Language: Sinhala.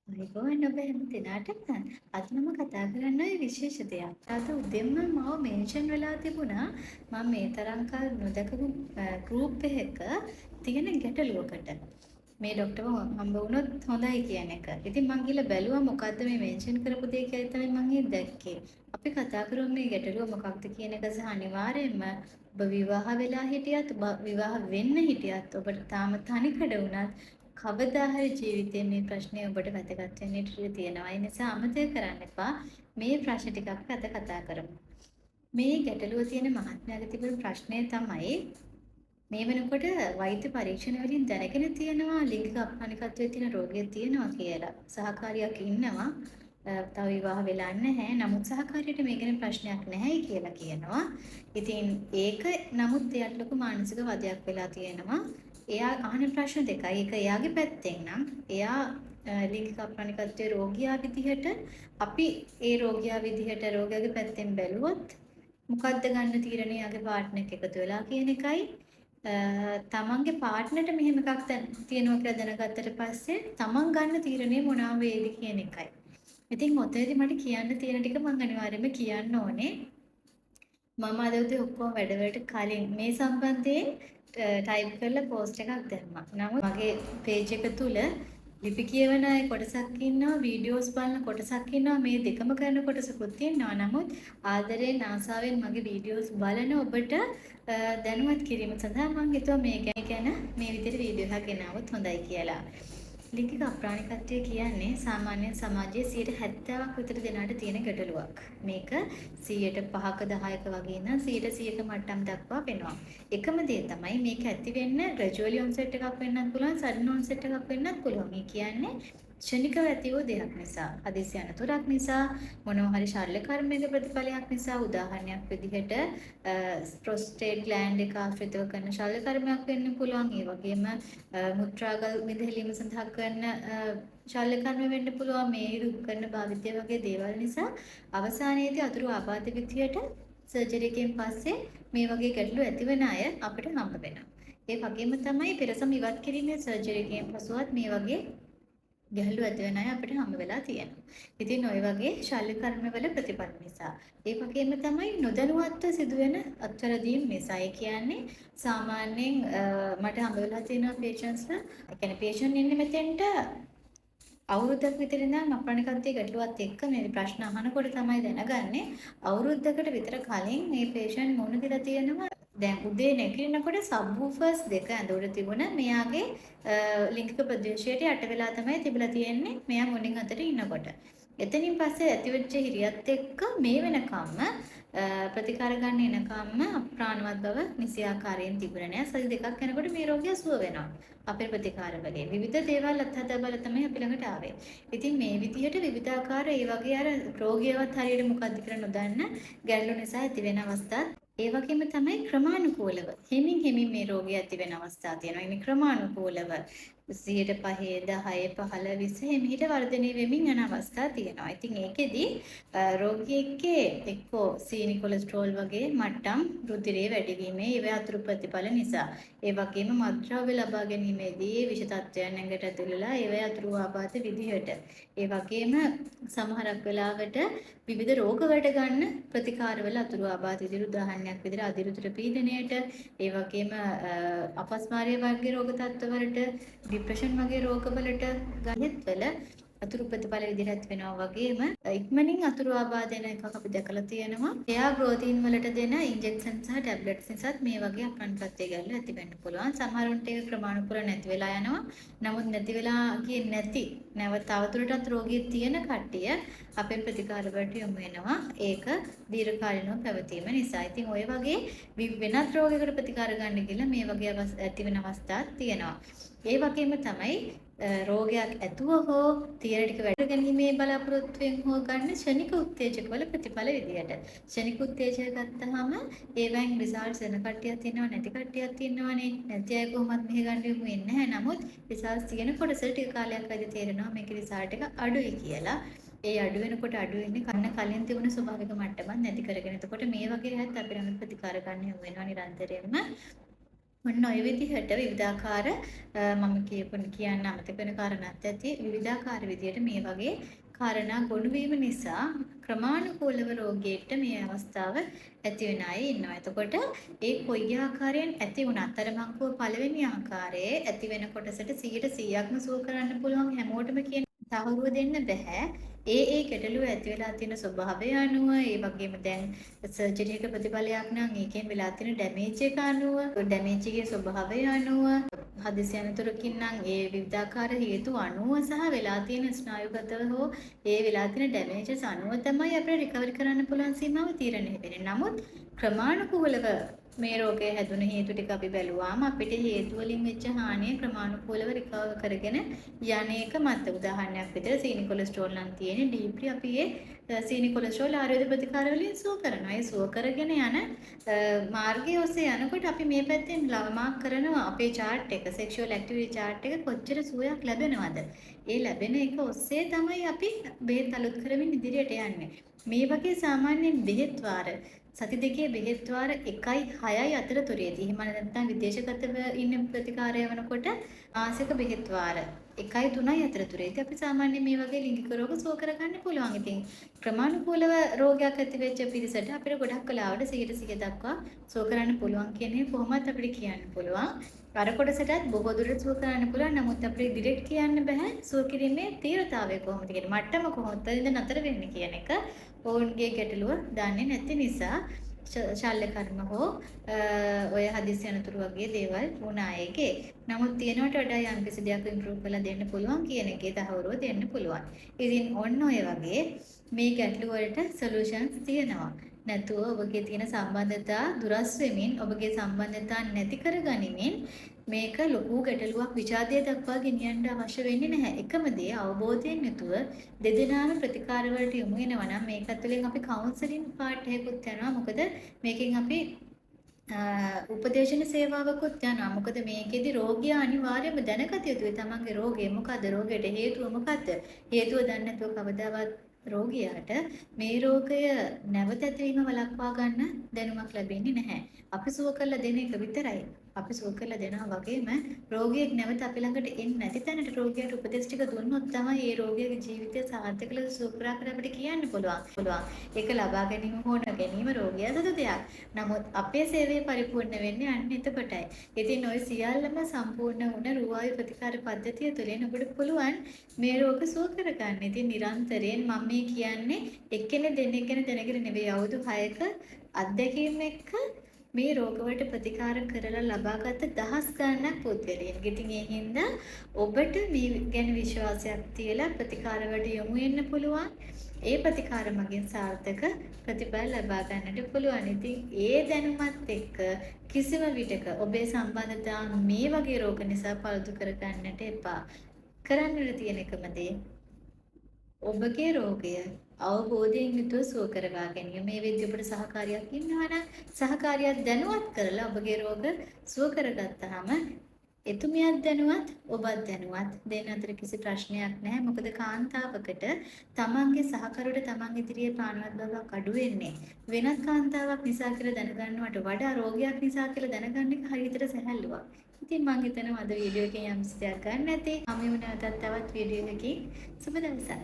අයිබෝන් ඔබ හැම දිනාටම අද මම කතා කරන්න විශේෂ දෙයක්. අද උදෙන්ම මාව මෙන්ෂන් වෙලා තිබුණා මම මේ තරම් කල් නොදකපු ගෲප් එකක තියෙන ගැටලුවකට. මේ ડોක්ටර්ව හම්බ වුණොත් හොඳයි කියන එක. ඉතින් මං ගිහලා බැලුවා මොකද්ද මේ මෙන්ෂන් කරපු දේ කියලා තමයි මං දැක්කේ. අපි කතා කරමු මේ ගැටලුව මොකක්ද කියන එක සහ අනිවාර්යයෙන්ම ඔබ විවාහ වෙලා හිටියත් ඔබ විවාහ වෙන්න හිටියත් ඔබට තාම තනිකඩ වුණත් කවදා හරි ජීවිතේ මේ ප්‍රශ්නේ ඔබට වැදගත් වෙන්න ඉඩ තියෙනවා. ඒ නිසා අමතක කරන්න එපා. මේ ප්‍රශ්න ටිකක් අද කතා කරමු. මේ ගැටලුව තියෙන මහත්මයාගේ තිබුණු ප්‍රශ්නය තමයි මේ වෙනකොට වෛද්‍ය පරීක්ෂණ වලින් දැනගෙන තියෙනවා ලිංගික අපහානිකත්වයේ තියෙන රෝගයක් තියෙනවා කියලා. සහකාරියක් ඉන්නවා. තව විවාහ වෙලා නැහැ. නමුත් සහකාරියට මේ ගැන ප්‍රශ්නයක් නැහැ කියලා කියනවා. ඉතින් ඒක නමුත් එයාට ලොකු මානසික වදයක් වෙලා තියෙනවා. එයා අහන ප්‍රශ්න දෙකයි. ඒක එයාගේ පැත්තෙන් නම් එයා ලිංගික අපහානිකත්වයේ රෝගියා විදිහට අපි ඒ රෝගියා විදිහට රෝගියාගේ පැත්තෙන් බැලුවොත් මොකද්ද ගන්න තීරණය යාගේ පාර්ට්නර් එක එකතු වෙලා කියන එකයි තමන්ගේ පාර්ට්නර්ට මෙහෙම එකක් තියෙනවා කියලා දැනගත්තට පස්සේ තමන් ගන්න තීරණය මොනවා වේද කියන එකයි. ඉතින් ඔතනදී මට කියන්න තියෙන ටික මම අනිවාර්යයෙන්ම කියන්න ඕනේ. මම අද උදේ ඔක්කොම වැඩවලට කලින් මේ සම්බන්ධයෙන් ටයිප් කරලා පෝස්ට් එකක් දැම්මා. නමුත් මගේ පේජ් එක තුල ලිපි කියවන අය කොටසක් ඉන්නවා, වීඩියෝස් බලන කොටසක් ඉන්නවා, මේ දෙකම කරන කොටසකුත් තියෙනවා. නමුත් ආදරයෙන් ආසාවෙන් මගේ වීඩියෝස් බලන ඔබට දැනුවත් කිරීම සඳහා මම හිතුවා මේ ගැන මේ විදිහට වීඩියෝ එකක් ගෙනාවොත් හොඳයි කියලා. ලිංගික අප්‍රාණිකත්වය කියන්නේ සාමාන්‍යයෙන් සමාජයේ 70ක් විතර දෙනාට තියෙන ගැටලුවක්. මේක 5ක 10ක වගේ ඉඳන් 100ක මට්ටම් දක්වා වෙනවා. එකම දේ තමයි මේක ඇති වෙන්න ග්‍රැජුවලි ඔන්සෙට් එකක් වෙන්නත් පුළුවන්, සඩන් ඔන්සෙට් එකක් වෙන්නත් පුළුවන්. මේ කියන්නේ ක්ෂණිකව ඇති වූ දෙයක් නිසා, හදිසි අනතුරක් නිසා, මොනවා හරි ශල්‍ය කර්මයක ප්‍රතිඵලයක් නිසා, උදාහරණයක් විදිහට ප්‍රොස්ටේට් ග්ලෑන්ඩ් එක ආශ්‍රිතව කරන ශල්‍ය කර්මයක් වෙන්න පුළුවන්. ඒ වගේම මුත්‍රාගල් මිදහෙලීම සඳහා කරන ශල්‍ය කර්ම වෙන්න පුළුවන්. මේ රුක් කරන භාවිතය වගේ දේවල් නිසා අවසානයේදී අතුරු ආබාධ විදියට සර්ජරි එකෙන් පස්සේ මේ වගේ ගැටලු ඇතිවෙන අය අපිට හම්බ වෙනවා. ඒ වගේම තමයි පෙරසම ඉවත් කිරීමේ සර්ජරි එකෙන් පසුවත් මේ වගේ ගැටලු ඇති වෙන අය අපිට හම්බ වෙලා තියෙනවා. ඉතින් ওই වගේ ශල්‍ය කර්මවල ප්‍රතිඵල නිසා. ඒ වගේම තමයි නොදැනුවත්ව සිදුවෙන අත්වැරදීම් නිසා. ඒ කියන්නේ සාමාන්‍යයෙන් මට හම්බ වෙලා තියෙන පේෂන්ට්ස්ලා, ඒ කියන්නේ පේෂන්ට් ඉන්නේ මෙතෙන්ට අවුරුද්දක් විතර ඉඳන් අප්‍රාණිකත්වයේ ගැටලුවත් එක්ක මේ ප්‍රශ්න අහනකොට තමයි දැනගන්නේ අවුරුද්දකට විතර කලින් මේ පේෂන්ට් මොන දිලා තියෙනවා. දැන් උදේ නැගිටිනකොට සබ්වූෆර්ස් දෙක ඇඳුවට තිබුණ මෙයාගේ ලිංගික ප්‍රදේශයට යට වෙලා තමයි තිබිලා තියෙන්නේ මෙයා මුණින් අතට ඉන්නකොට. එතනින් පස්සේ ඇතිවෙච්ච හිරියත් එක්ක මේ වෙනකම්ම ප්‍රතිකාර ගන්න එනකම්ම අප්‍රාණවත් බව නිසියාකාරයෙන් තිබුණේ නැහැ. සති දෙකක් යනකොට මේ රෝගියා සුව වෙනවා. අපේ ප්‍රතිකාරවලින් විවිධ දේවල් අත්හදා බලලා තමයි අපි ළඟට ආවේ. ඉතින් මේ විදිහට විවිධාකාර ඒ වගේ අර රෝගියවත් හරියට මොකද්ද කියලා නොදන්න ගැටලු නිසා ඇති වෙන අවස්ථාත් ඒ වගේම තමයි ක්‍රමානුකූලව හිමින් මේ රෝගය ඇති වෙන අවස්ථා තියෙනවා. ඉන්නේ ක්‍රමානුකූලව 100ට 5, 10, 15, 20 මෙහිට වර්ධනය වෙමින් යන අවස්ථා තියෙනවා. ඉතින් ඒකෙදි රෝගියෙක්ගේ එක්කෝ සීනි කොලෙස්ටරෝල් වගේ මට්ටම් රුධිරයේ වැඩිවීමේ ඒවා අතුරු ප්‍රතිඵල නිසා. ඒ වගේම මත්ද්‍රව්‍ය ලබා ගැනීමේදී විෂ තත්ත්වයන් ඇඟට ඇතුළලා ඒවා අතුරු ආබාධ විදිහට. ඒ වගේම සමහරක් වෙලාවට විවිධ රෝගවලට ගන්න ප්‍රතිකාරවල අතුරු ආබාධ විදිහට උදාහරණයක් විදිහට අධිරුධිර පීඩනයට, ඒ වගේම අපස්මාරය වර්ගයේ රෝග තත්ත්වවලට, ડિප්‍රෙෂන් වගේ රෝගවලට ගන්නත්වල අතුරු ප්‍රතිඵල විදිහට වෙනවා. වගේම ඉක්මනින් අතුරු ආබාධ වෙන එකක් අපි දැකලා තියෙනවා. එයා ප්‍රෝටීන් වලට දෙන ඉන්ජෙක්ෂන් සහ ටැබ්ලට්ස් නිසාත් මේ වගේ අප්‍රාණිකත්වයේ ගැටලු ඇති වෙන්න පුළුවන්. සමහරුන්ට ඒක ක්‍රමානුකූලව නැති වෙලා යනවා. නමුත් නැති වෙලා ගියේ නැති නැවත තවදුරටත් රෝගී තියෙන කට්ටිය අපේ ප්‍රතිකාර වලට යොමු වෙනවා. ඒක දීර්ඝකාලීනව පැවතීම නිසා. ඉතින් ওই වගේ වෙනත් රෝගයකට ප්‍රතිකාර ගන්න කියලා මේ වගේ ඇති වෙන අවස්ථාත් තියෙනවා. ඒ වගේම තමයි රෝගයක් ඇතුව හෝ තියෙන ටික වැඩ ගැනීමේ බලාපොරොත්තුවෙන් හෝ ගන්න ක්ෂණික උත්තේජකවල ප්‍රතිඵල විදියට. ක්ෂණික උත්තේජක ගත්තාම ඒවෙන් රිසල්ට්ස් එන කට්ටියක් තියෙනවා, නැති කට්ටියක් තියෙනවානේ. නැති අය කොහොමත් මෙහෙ ගන්න යමු වෙන්නේ නැහැ. නමුත් රිසල්ට්ස් තියෙන කොටස ටික කාලයක් වැඩි තේරෙනවා මේකේ රිසල්ට් එක අඩුයි කියලා. ඒ අඩු වෙනකොට අඩු වෙන්නේ කන්න කලින් තිබුණ ස්වභාවික මට්ටමක් නැති කරගෙන. එතකොට මේ වගේ හැත් අපි ළඟ ප්‍රතිකාර ගන්න යමු වෙනවා නිරන්තරයෙන්ම. ඔන්න ඔය විදිහට විවිධාකාර මම කියන්න අමතක වෙන කාරණාත් ඇති විවිධාකාර විදිහට මේ වගේ කාරණා ගොනු වීම නිසා ක්‍රමානුකූලව රෝගීන්ට මේ අවස්ථාව ඇති වෙන අය ඉන්නවා. එතකොට ඒ කොයි ආකාරයෙන් ඇති වුණත් අර මං කිව්ව පළවෙනි ආකාරයේ ඇති වෙන කොටසට 100%ක්ම සුව කරන්න පුළුවන් හැමෝටම කියන තහවුරුව දෙන්න බෑ. ඒ ගැටලුව ඇති වෙලා තියෙන ස්වභාවය අනුව ඒ වගේම දැන් සර්ජරි එක ප්‍රතිඵලයක් නම් ඒකෙන් වෙලා තියෙන ඩැමේජ් එක අනුව ඩැමේජ් එකේ ස්වභාවය අනුව හදිසි අනතුරකින් නම් ඒ විවිධාකාර හේතු අනුව සහ වෙලා තියෙන ස්නායුගතව හෝ ඒ වෙලා තියෙන ඩැමේජස් අනුව තමයි අපිට රිකවරි කරන්න පුළුවන් සීමාව තීරණය වෙන්නේ. නමුත් ක්‍රමානුකූලව මේ රෝගය හැදුන හේතු ටික අපි බැලුවාම අපිට හේතු වලින් වෙච්ච හානිය ක්‍රමානුකූලව රිකවර් කරගෙන යන්නේක මත උදාහරණයක් විදිහට සීනි කොලෙස්ටරෝල් නම් තියෙන්නේ ඩීප්ලි අපි ඒ සීනි කොලෙස්ටරෝල් ආයුර්වේද ප්‍රතිකාර වලින් සුව කරනවා. ඒ සුව කරගෙන යන මාර්ගය ඔස්සේ යනකොට අපි මේ පැත්තෙන් මාක් කරනවා අපේ chart එක sexual activity chart එක කොච්චර සුවයක් ලැබෙනවද? ඒ ලැබෙන එක ඔස්සේ තමයි අපි බෙහෙත් අලුත් කරමින් ඉදිරියට යන්නේ. මේ වගේ සාමාන්‍යයෙන් බෙහෙත් වාර සති දෙකේ බෙහෙත් වාර 1-6 අතරතුරේදී එහෙම නැත්නම් විදේශගතව ඉන්න ප්‍රතිකාරය වෙනකොට මාසික බෙහෙත් වාර 1-3 අතරතුරේදී අපි සාමාන්‍යයෙන් මේ වගේ ලිංගික රෝග සුව කරගන්න පුළුවන්. ඉතින් ක්‍රමානුකූලව රෝගයක් ඇති වෙච්ච පිරිසට අපිට ගොඩක් කලාවට 100% දක්වා සුව කරන්න පුළුවන් කියන්නේ කොහොමද අපිට කියන්න පුළුවන්. අර කොටසටත් බොහෝ දුරට සුව කරන්න පුළුවන්. නමුත් අපිට ඩිරෙක්ට් කියන්න බෑ සුව කිරීමේ තීව්‍රතාවය කොහොමද කියන මට්ටම කොහොමද නතර වෙන්නේ කියන එක ඔවුන්ගේ ගැටලුව දන්නේ නැති නිසා ශල්‍ය කර්ම හෝ ඔය හදිසි අනතුරු වගේ දේවල් වුණ අයගේ. නමුත් තියනවට වඩා යම්කිසි දෙයක් ඉම්ප්‍රූව් කරලා දෙන්න පුළුවන් කියන එකේ තහවුරුව දෙන්න පුළුවන්. ඉතින් ඔන්න ඔය වගේ මේ ගැටලු වලට සොලියුෂන්ස් තියෙනවා. නැතුව ඔබගේ තියෙන සම්බන්ධතා දුරස් වෙමින් ඔබගේ සම්බන්ධතා නැති කරගනිමින් මේක ලොකු ගැටලුවක් විචාදය දක්වා ගෙනියන්න අවශ්‍ය වෙන්නේ නැහැ. එකම දේ අවබෝධයෙන් යුතුව දෙදෙනාම ප්‍රතිකාර වලට යොමු වෙනවා නම් මේකත් තුළින් අපි කවුන්සලින් පාර්ට් එකකුත් යනවා. මොකද මේකෙන් අපි උපදේශන සේවාවකුත් යනවා. මොකද මේකෙදි රෝගියා අනිවාර්යයෙන්ම දැනගත යුතුයි තමන්ගේ රෝගය මොකද්ද, රෝගයට හේතුව මොකද්ද. හේතුව දන්නේ නැතුව කවදාවත් රෝගියාට මේ රෝගය නැවත ඇතිවීම වළක්වා ගන්න දැනුමක් ලැබෙන්නේ නැහැ. අපි සුව කරලා දෙන එක විතරයි. අපි සුව කරලා දෙනවා වගේම රෝගියෙක් නැවත අපි ළඟට එන්නේ නැති තැනට රෝගියාට උපදෙස් ටික දුන්නොත් තමයි මේ රෝගියාගේ ජීවිතය සාර්ථක ලෙස සුව කරා කියලා අපිට කියන්න පුළුවන්. ඒක ලබා ගැනීම හෝ නොගැනීම රෝගියා සතු දෙයක්. නමුත් අපේ සේවය පරිපූර්ණ වෙන්නේ අන්න එතකොටයි. ඉතින් ওই සියල්ලම සම්පූර්ණ වුණ රුවායු ප්‍රතිකාර පද්ධතිය තුළින් ඔබට පුළුවන් මේ රෝග සුව කරගන්න. ඉතින් නිරන්තරයෙන් මම මේ කියන්නේ එක්කෙනෙක් දෙන්නෙක් ගැන දැනගෙන නෙවෙයි අවුරුදු 6ක අත්දැකීම් එක්ක මේ රෝගවලට ප්‍රතිකාර කරලා ලබාගත් දහස් ගණනක් පුද්ගලයන්. ඉතින් ඒ හින්දා ඔබට මේ ගැන විශ්වාසයක් තියලා ප්‍රතිකාර වලට යොමු වෙන්න පුළුවන්. ඒ ප්‍රතිකාර මගින් සාර්ථක ප්‍රතිඵල ලබා ගන්නට පුළුවන්. ඉතින් ඒ දැනුමත් එක්ක කිසිම විටක ඔබේ සම්බන්ධතා මේ වගේ රෝග නිසා පළුදු කර ගන්නට එපා. කරන්නට තියෙන එකම දේ ඔබගේ රෝගය අවබෝධයෙන් යුතුව සුව කරවා ගැනීම. මේ වෙද්දී ඔබට සහකාරියක් ඉන්නවා නම් සහකාරියක් දැනුවත් කරලා ඔබගේ රෝග සුව කරගත්තාම එතුමියක් දැනුවත් ඔබත් දැනුවත් දෙන්න අතර කිසි ප්‍රශ්නයක් නැහැ. මොකද කාන්තාවකට තමන්ගේ සහකරුවට තමන් ඉදිරියේ ප්‍රාණවත් බවක් අඩු වෙන්නේ වෙනත් කාන්තාවක් නිසා කියලා දැනගන්නවට වඩා රෝගයක් නිසා කියලා දැනගන්න එක හරියට සැහැල්ලුවක්. ඉතින් මම හිතනවා අද වීඩියෝ එකෙන් යම් දෙයක් ගන්න ඇති. මම නැවතත් තවත් වීඩියෝ එකකින් සුබ දවසක්.